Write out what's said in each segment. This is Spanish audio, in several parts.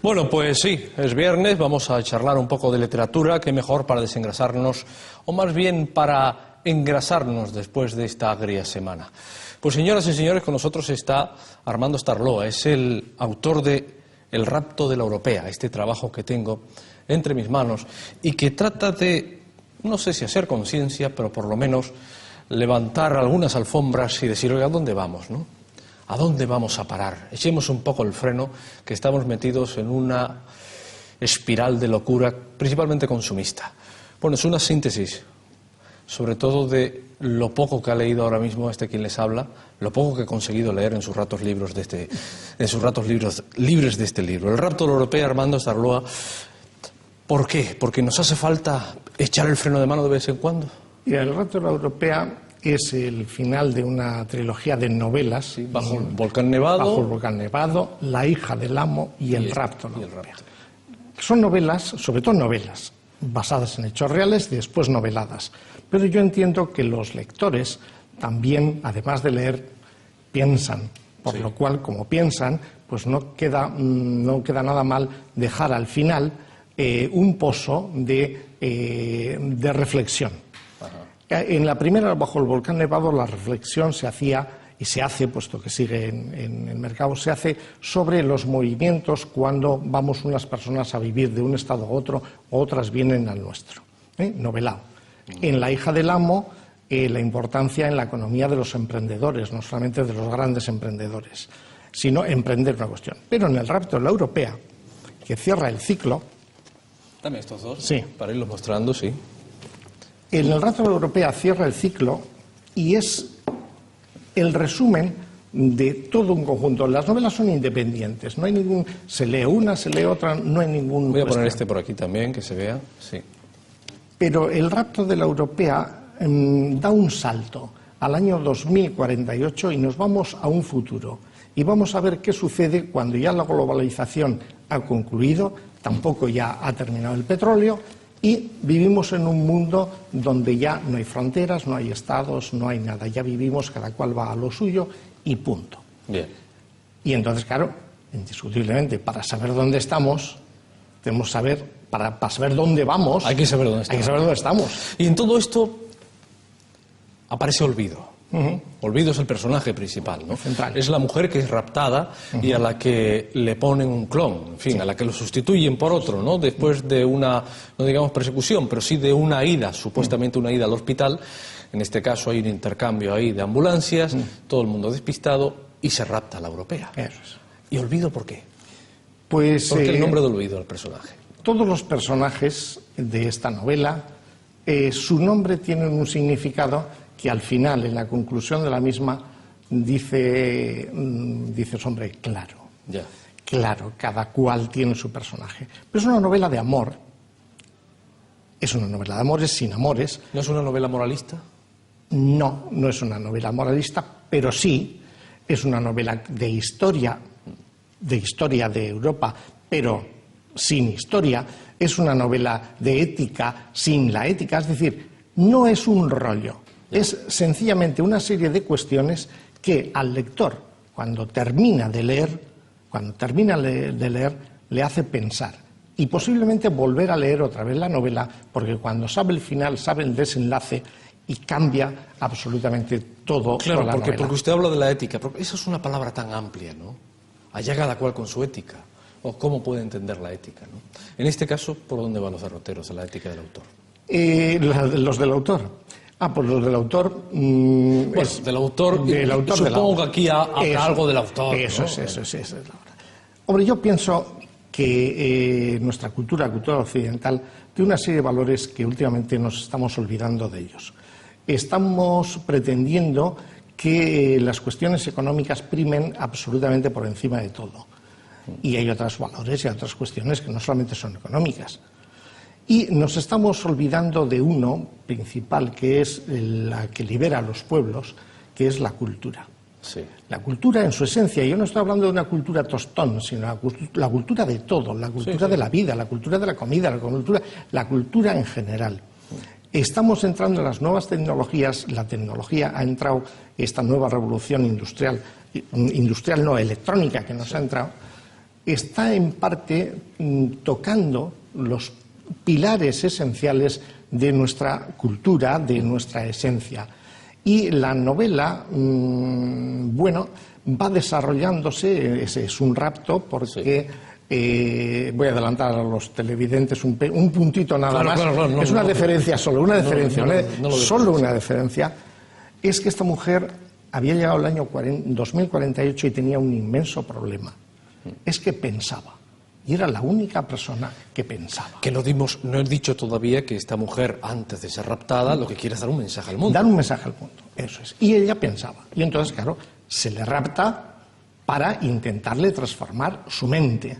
Bueno, pues sí, es viernes, vamos a charlar un poco de literatura, qué mejor para desengrasarnos, o más bien para engrasarnos después de esta agria semana. Pues señoras y señores, con nosotros está Armando Starloa, es el autor de El rapto de la europea, este trabajo que tengo entre mis manos y que trata de, no sé si hacer conciencia, pero por lo menos levantar algunas alfombras y decir, oiga, ¿a dónde vamos, no? ¿A dónde vamos a parar? Echemos un poco el freno, que estamos metidos en una espiral de locura, principalmente consumista. Bueno, es una síntesis, sobre todo de lo poco que ha leído ahora mismo quien les habla, lo poco que he conseguido leer en sus ratos libres de este libro. El rapto de la europea, Armando Starloa. ¿Por qué? Porque nos hace falta echar el freno de mano de vez en cuando. Y el rapto de la europea es el final de una trilogía de novelas. Sí, bajo el volcán nevado. Bajo el volcán nevado, La hija del amo y El rapto de la europea. Son novelas, sobre todo novelas, basadas en hechos reales y después noveladas. Pero yo entiendo que los lectores también, además de leer, piensan. Por lo cual, como piensan, pues no queda nada mal dejar al final un pozo de reflexión. En la primera, Bajo el volcán nevado, la reflexión se hacía y se hace, puesto que sigue en el mercado, se hace sobre los movimientos cuando vamos unas personas a vivir de un estado a otro, otras vienen al nuestro. Novelado. En La hija del amo, la importancia en la economía de los emprendedores, no solamente de los grandes emprendedores, sino emprender una cuestión. Pero en El rapto de la europea, que cierra el ciclo... Dame estos dos, sí, para irlos mostrando, sí. En El rapto de la europea cierra el ciclo y es el resumen de todo un conjunto. Las novelas son independientes, no hay ningún... Se lee una, se lee otra, no hay ningún... Voy a poner este por aquí también, que se vea, sí. Pero El rapto de la europea da un salto al año 2048 y nos vamos a un futuro. Y vamos a ver qué sucede cuando ya la globalización ha concluido, tampoco ya ha terminado el petróleo, y vivimos en un mundo donde ya no hay fronteras, no hay estados, no hay nada. Ya vivimos, cada cual va a lo suyo y punto. Bien. Y entonces, claro, indiscutiblemente, para saber dónde estamos, tenemos que saber, para saber dónde vamos... Hay que saber dónde estamos. Hay que saber dónde estamos. Y en todo esto aparece Olvido. Olvido es el personaje principal, ¿no? Central. Es la mujer que es raptada y a la que le ponen un clon, en fin, sí, a la que lo sustituyen por otro, ¿no? Después de una, no digamos persecución, pero sí de una ida, supuestamente una ida al hospital. En este caso hay un intercambio ahí de ambulancias, todo el mundo despistado y se rapta a la europea. Eso es. ¿Y Olvido por qué? Pues, ¿Por qué el nombre de Olvido al personaje? Todos los personajes de esta novela, su nombre tiene un significado que al final, en la conclusión de la misma, dices, hombre, claro. Ya. Claro, cada cual tiene su personaje. Pero es una novela de amor. Es una novela de amores sin amores. ¿No es una novela moralista? No, no es una novela moralista, pero sí es una novela de historia de Europa, pero sin historia. Es una novela de ética sin la ética. Es decir, no es un rollo. Es sencillamente una serie de cuestiones que al lector, cuando termina de leer, le hace pensar. Y posiblemente volver a leer otra vez la novela, porque cuando sabe el final, sabe el desenlace y cambia absolutamente todo. Claro, la porque usted habla de la ética, porque esa es una palabra tan amplia, ¿no? Allá cada cual con su ética. ¿O cómo puede entender la ética, ¿no? En este caso, ¿por dónde van los derroteros de la ética del autor? Los del autor. Pues los del autor... Pues del autor supongo que aquí habrá algo del autor. Eso, ¿no? eso es la verdad. Hombre, yo pienso que nuestra cultura occidental, tiene una serie de valores que últimamente nos estamos olvidando de ellos. Estamos pretendiendo que las cuestiones económicas primen absolutamente por encima de todo. Y hay otros valores y otras cuestiones que no solamente son económicas. Y nos estamos olvidando de uno principal, que es la que libera a los pueblos, que es la cultura. Sí. La cultura en su esencia, yo no estoy hablando de una cultura tostón, sino la cultura de todo, la cultura de la vida, la cultura de la comida, la cultura en general. Estamos entrando en las nuevas tecnologías, la tecnología ha entrado, esta nueva revolución industrial no, electrónica que nos ha entrado, está en parte tocando los pilares esenciales de nuestra cultura, de nuestra esencia. Y la novela, bueno, va desarrollándose, es un rapto, porque voy a adelantar a los televidentes un puntito nada más. Claro, es una deferencia solo, una deferencia, solo una deferencia. Es que esta mujer había llegado el año 2048 y tenía un inmenso problema. Es que pensaba. Y era la única persona que pensaba. Que no he dicho todavía que esta mujer, antes de ser raptada, lo que quiere es dar un mensaje al mundo. Dar un mensaje al mundo, eso es. Y ella pensaba. Y entonces, claro, se le rapta para intentarle transformar su mente.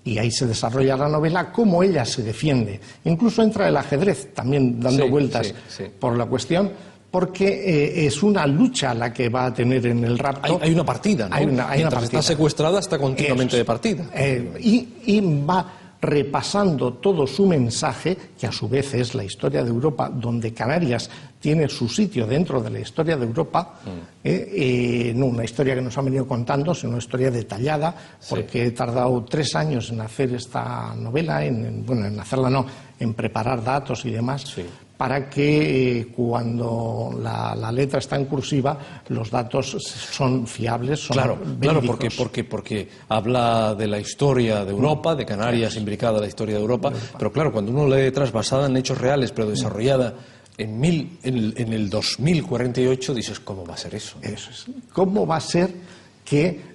Y ahí se desarrolla la novela, cómo ella se defiende. Incluso entra el ajedrez también dando vueltas por la cuestión, porque es una lucha la que va a tener en el rapto. Hay una partida, ¿no? Hay una partida. Está secuestrada, está continuamente de partida. Y va repasando todo su mensaje, que a su vez es la historia de Europa, donde Canarias tiene su sitio dentro de la historia de Europa, no una historia que nos han venido contando, sino una historia detallada, porque he tardado 3 años en hacer esta novela, en preparar datos y demás, para que cuando la letra está en cursiva, los datos son fiables, son verídicos. Porque habla de la historia de Europa, de Canarias imbricada en la historia de Europa, pero claro, cuando uno lee letras basada en hechos reales, pero desarrollada en el 2048, dices, ¿cómo va a ser eso? Eso es. ¿Cómo va a ser que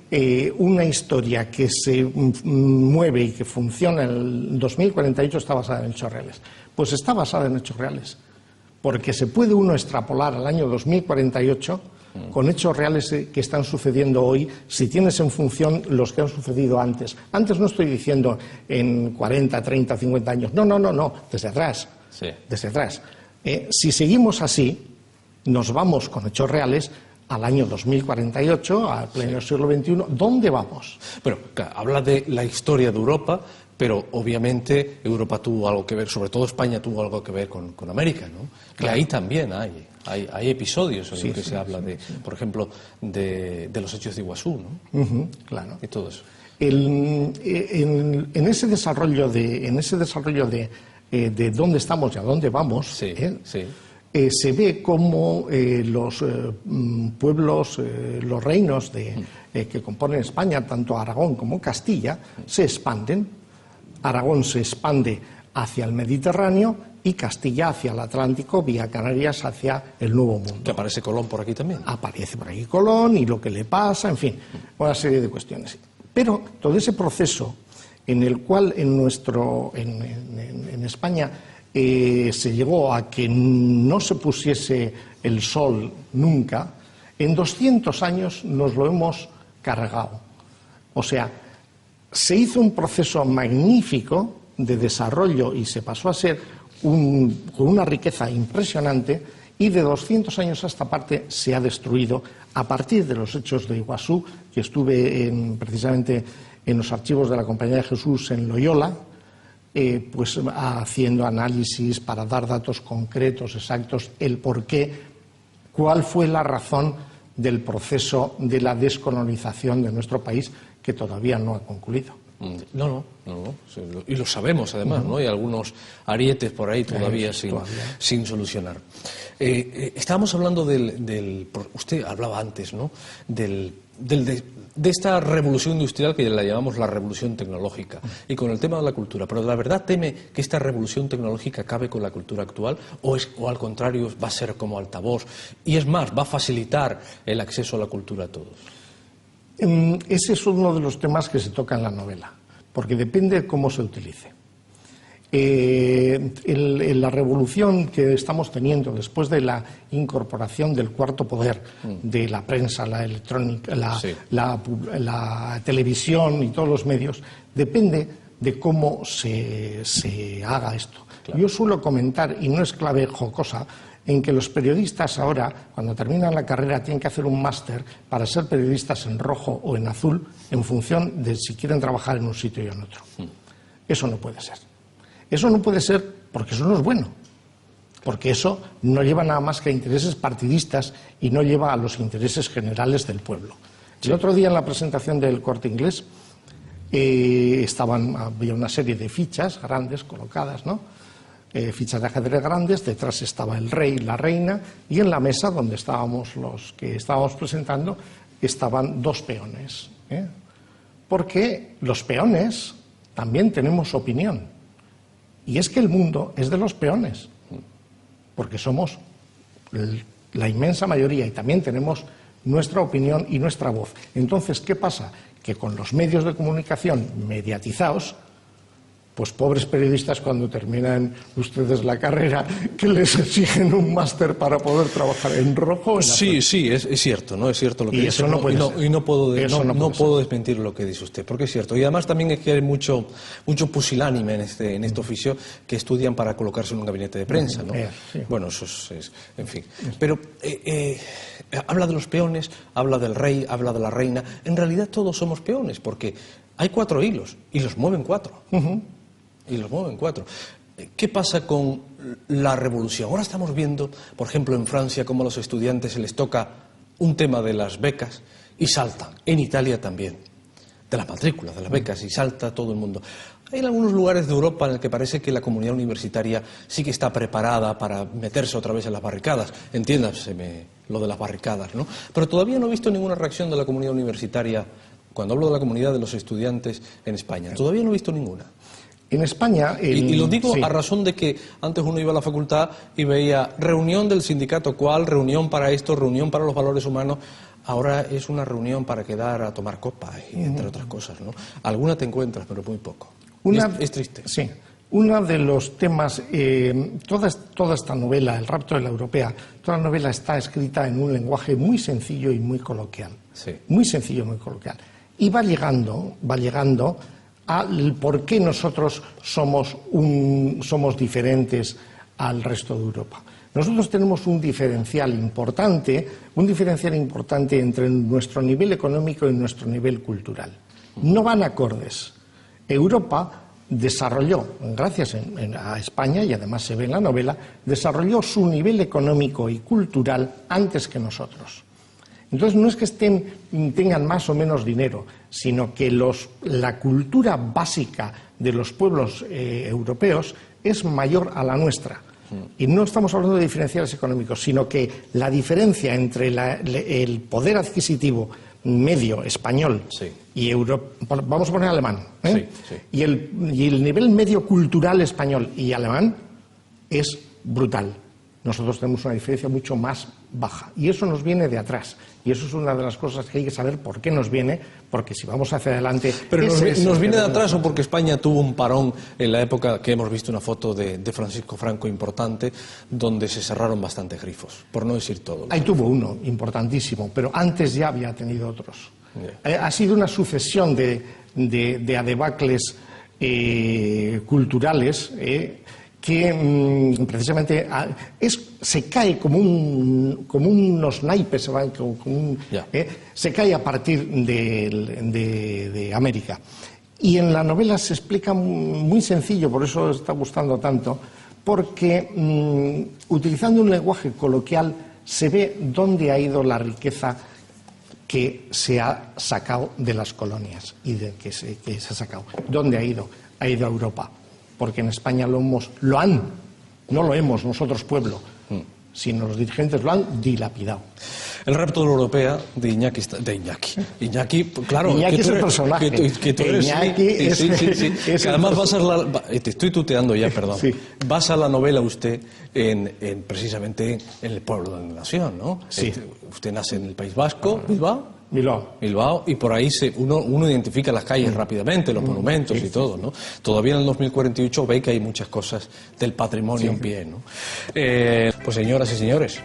una historia que se mueve y que funciona en el 2048 está basada en hechos reales? Pues está basada en hechos reales, porque se puede uno extrapolar al año 2048 con hechos reales que están sucediendo hoy, si tienes en función los que han sucedido antes. Antes no estoy diciendo en 40, 30, 50 años, no, desde atrás. Desde atrás. Si seguimos así, nos vamos con hechos reales al año 2048, al pleno siglo XXI. ¿Dónde vamos? Bueno, habla de la historia de Europa, pero obviamente Europa tuvo algo que ver, sobre todo España tuvo algo que ver con América, ¿no? Claro. Que ahí también hay episodios en los que se habla de, por ejemplo, de los hechos de Iguazú, ¿no? Claro. Y todo eso. En ese desarrollo de dónde estamos y a dónde vamos, se ve cómo los pueblos, los reinos que componen España, tanto Aragón como Castilla, se expanden. Aragón se expande hacia el Mediterráneo y Castilla hacia el Atlántico, vía Canarias hacia el Nuevo Mundo. ¿Que aparece Colón por aquí también? Aparece por aquí Colón y lo que le pasa, en fin, una serie de cuestiones. Pero todo ese proceso en el cual en España se llegó a que no se pusiese el sol nunca, en 200 años nos lo hemos cargado. O sea, se hizo un proceso magnífico de desarrollo y se pasó a ser con una riqueza impresionante, y de 200 años a esta parte se ha destruido a partir de los hechos de Iguazú, que estuve precisamente en los archivos de la Compañía de Jesús en Loyola, pues haciendo análisis para dar datos concretos, exactos, el por qué, cuál fue la razón del proceso de la descolonización de nuestro país, que todavía no ha concluido. No. Y lo sabemos, además, ¿no? Hay algunos arietes por ahí todavía sin solucionar. Estábamos hablando usted hablaba antes, ¿no? De esta revolución industrial que la llamamos la revolución tecnológica, y con el tema de la cultura. Pero ¿la verdad teme que esta revolución tecnológica acabe con la cultura actual? ¿O al contrario va a ser como altavoz? Y es más, ¿va a facilitar el acceso a la cultura a todos? Ese es uno de los temas que se toca en la novela, porque depende de cómo se utilice. La revolución que estamos teniendo después de la incorporación del cuarto poder, de la prensa, la electrónica, la televisión y todos los medios, depende de cómo se haga esto. Claro. Yo suelo comentar, y no es clave jocosa, en que los periodistas ahora, cuando terminan la carrera, tienen que hacer un máster para ser periodistas en rojo o en azul, en función de si quieren trabajar en un sitio y en otro. Eso no puede ser. Eso no puede ser porque eso no es bueno. Porque eso no lleva nada más que a intereses partidistas y no lleva a los intereses generales del pueblo. El otro día, en la presentación del Corte Inglés, había una serie de fichas grandes colocadas, ¿no? Fichas de ajedrez grandes, detrás estaba el rey y la reina, y en la mesa donde estábamos los que estábamos presentando estaban dos peones, porque los peones también tenemos opinión, y es que el mundo es de los peones, porque somos la inmensa mayoría y también tenemos nuestra opinión y nuestra voz. Entonces, ¿qué pasa? Que con los medios de comunicación mediatizados, pues pobres periodistas cuando terminan ustedes la carrera, que les exigen un máster para poder trabajar en rojo. En sí, sí, es cierto, ¿no? Es cierto lo que y dice. Eso no puede ser. Y no puedo desmentir lo que dice usted, porque es cierto. Y además también es que hay mucho pusilánime en este oficio que estudian para colocarse en un gabinete de prensa, ¿no? Sí. Bueno, eso es, en fin. Pero habla de los peones, habla del rey, habla de la reina. En realidad todos somos peones, porque hay 4 hilos y los mueven 4. Y los mueven 4. ¿Qué pasa con la revolución? Ahora estamos viendo, por ejemplo, en Francia, cómo a los estudiantes se les toca un tema de las becas y saltan. En Italia también. De las matrículas, de las becas, y salta todo el mundo. Hay algunos lugares de Europa en el que parece que la comunidad universitaria sí que está preparada para meterse otra vez en las barricadas. Entiéndaseme lo de las barricadas, ¿no? Pero todavía no he visto ninguna reacción de la comunidad universitaria, cuando hablo de la comunidad de los estudiantes en España. Todavía no he visto ninguna. En España... Y lo digo sí. a razón de que antes uno iba a la facultad y veía reunión del sindicato cual, reunión para esto, reunión para los valores humanos. Ahora es una reunión para quedar a tomar copa, y entre otras cosas, ¿no? Alguna te encuentras, pero muy poco. Es triste. Sí. Uno de los temas, toda esta novela, El rapto de la europea, toda la novela está escrita en un lenguaje muy sencillo y muy coloquial. Sí. Muy sencillo y muy coloquial. Y va llegando al por qué nosotros somos diferentes al resto de Europa. Nosotros tenemos un diferencial importante entre nuestro nivel económico y nuestro nivel cultural. No van acordes. Europa desarrolló, gracias a España, y además se ve en la novela, desarrolló su nivel económico y cultural antes que nosotros. Entonces no es que tengan más o menos dinero, sino que la cultura básica de los pueblos europeos es mayor a la nuestra. Y no estamos hablando de diferenciales económicos, sino que la diferencia entre el poder adquisitivo medio español y vamos a poner alemán, y el nivel medio cultural español y alemán es brutal. Nosotros tenemos una diferencia mucho más baja y eso nos viene de atrás, y eso es una de las cosas que hay que saber por qué nos viene, porque si vamos hacia adelante... Pero nos viene de atrás o porque España tuvo un parón en la época que hemos visto una foto de Francisco Franco importante, donde se cerraron bastantes grifos, por no decir todo. Ahí tuvo uno importantísimo, pero antes ya había tenido otros. Ha sido una sucesión de adebacles culturales que precisamente se cae como unos naipes, se cae a partir de América. Y en la novela se explica muy sencillo, por eso está gustando tanto, porque utilizando un lenguaje coloquial se ve dónde ha ido la riqueza que se ha sacado de las colonias y que se ha sacado. ¿Dónde ha ido? Ha ido a Europa. Porque en España no lo hemos nosotros pueblo, sino los dirigentes lo han dilapidado. El rapto de la europea de Iñaki, claro, Iñaki es el personaje. Que tú eres, Iñaki sí. Además te estoy tuteando ya, perdón. Sí. Basa la novela usted precisamente en el pueblo de la nación, ¿no? Sí. Usted nace en el País Vasco, Bilbao, y por ahí uno identifica las calles rápidamente, los monumentos y todo, ¿no? Todavía en el 2048 ve que hay muchas cosas del patrimonio en pie, ¿no? Pues señoras y señores,